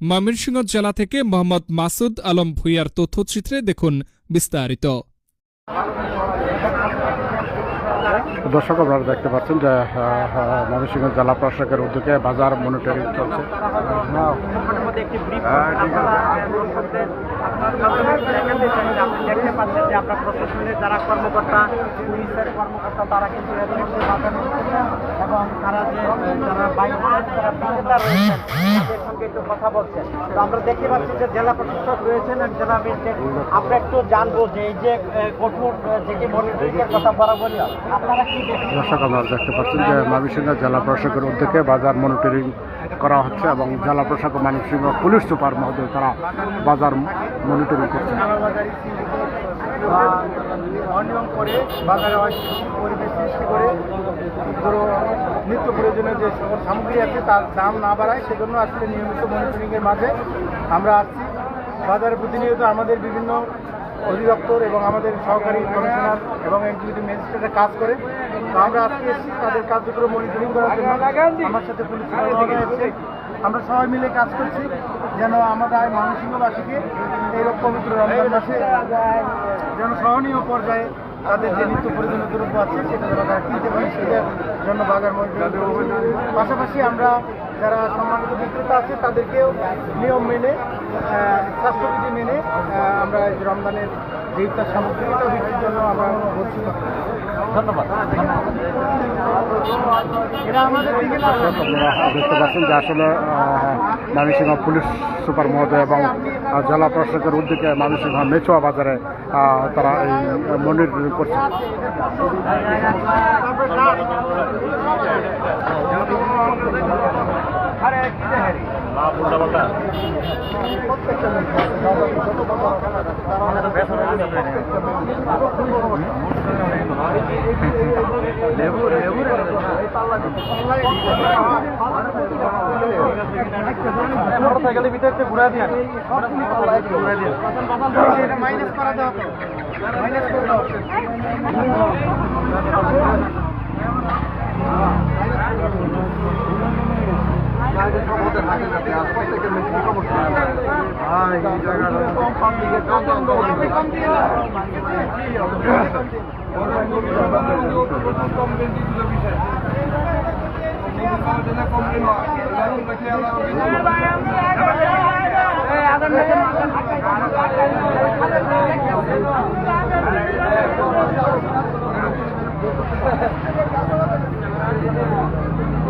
ময়মনসিংহ জেলা থেকে মোহাম্মদ মাসুদ আলম ভূঁইয়ার তথ্যচিত্রে দেখুন বিস্তারিত। দর্শক আপনারা দেখতে পাচ্ছেন যে ময়মনসিংহ জেলা প্রশাসকের উদ্যোগে বাজার মনিটরিং চলছে। দেখতে পাচ্ছেন যে আপনার প্রশাসনের যারা কর্মকর্তা, পুলিশের কর্মকর্তা, তারা কিন্তু এবং তারা যে যারা বাইরে যারা বিক্রেতা রয়েছেন তাদের সঙ্গে একটু কথা বলছেন। তো আমরা দেখতে পাচ্ছি যে জেলা প্রশাসক রয়েছেন এবং জেলা ম্যাজিস্ট্রেট। আমরা একটু জানবো যে এই যে কঠোর যে মনিটরিংয়ের কথা বরাবরই আপনারা কি দর্শক আপনারা দেখতে পাচ্ছেন যে ময়মনসিংহ জেলা প্রশাসকের উদ্যোগে বাজার মনিটরিং করা হচ্ছে এবং জেলা প্রশাসক ময়মনসিংহ পুলিশ সুপার মহোদয় তারা বাজার মনিটরিং করছেন। অনিয়ম করে বাজারে পরিবেশ সৃষ্টি করে ধরো নিত্য প্রয়োজনীয় যে সকল সামগ্রী আছে তার দাম না বাড়ায়, সেজন্য আসলে নিয়মিত মনিটরিংয়ের মাঝে আমরা আসছি। বাজারে প্রতিনিয়ত আমাদের বিভিন্ন অধিদপ্তর এবং আমাদের সহকারী কমিশনার এবং এক্সিকিউটিভ ম্যাজিস্ট্রেটরা কাজ করে। তো আমরা আজকে এসেছি তাদের কার্যক্রম মনিটরিং করার জন্য। আমার সাথে পুলিশ এসেছে, আমরা সবাই মিলে কাজ করছি যেন আমাদের ময়মনসিংহবাসীকে এইরকম পবিত্র রমজান মাসে যেন সহনীয় পর্যায়ে তাদের যে নিত্য প্রয়োজনীয় দ্রব্য আছে সেটা যেন তারা কিনতে পারে, সেটার জন্য বাজার মনিটরিং। পাশাপাশি আমরা যারা সম্মানিত বিক্রেতা আছে তাদেরকেও নিয়ম মেনে স্বাস্থ্যবিধি মেনে আমরা রমজানের যে ইফতার সামগ্রীটা বিক্রির জন্য আমরা বলছি। ধন্যবাদ। এরা আমাদের দেখতে পাচ্ছেন যে আসলে ময়মনসিংহ পুলিশ সুপার মহোদয় এবং জেলা প্রশাসকের উদ্যোগে ময়মনসিংহ মেচুয়া বাজারে তারা এই মনিটরিং করছে। মোটরসাইকেলের ভিতরে ঘুরা দিয়ে মাইনাস করা যাবে, মাইনাস করে দাও।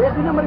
এক নম্বর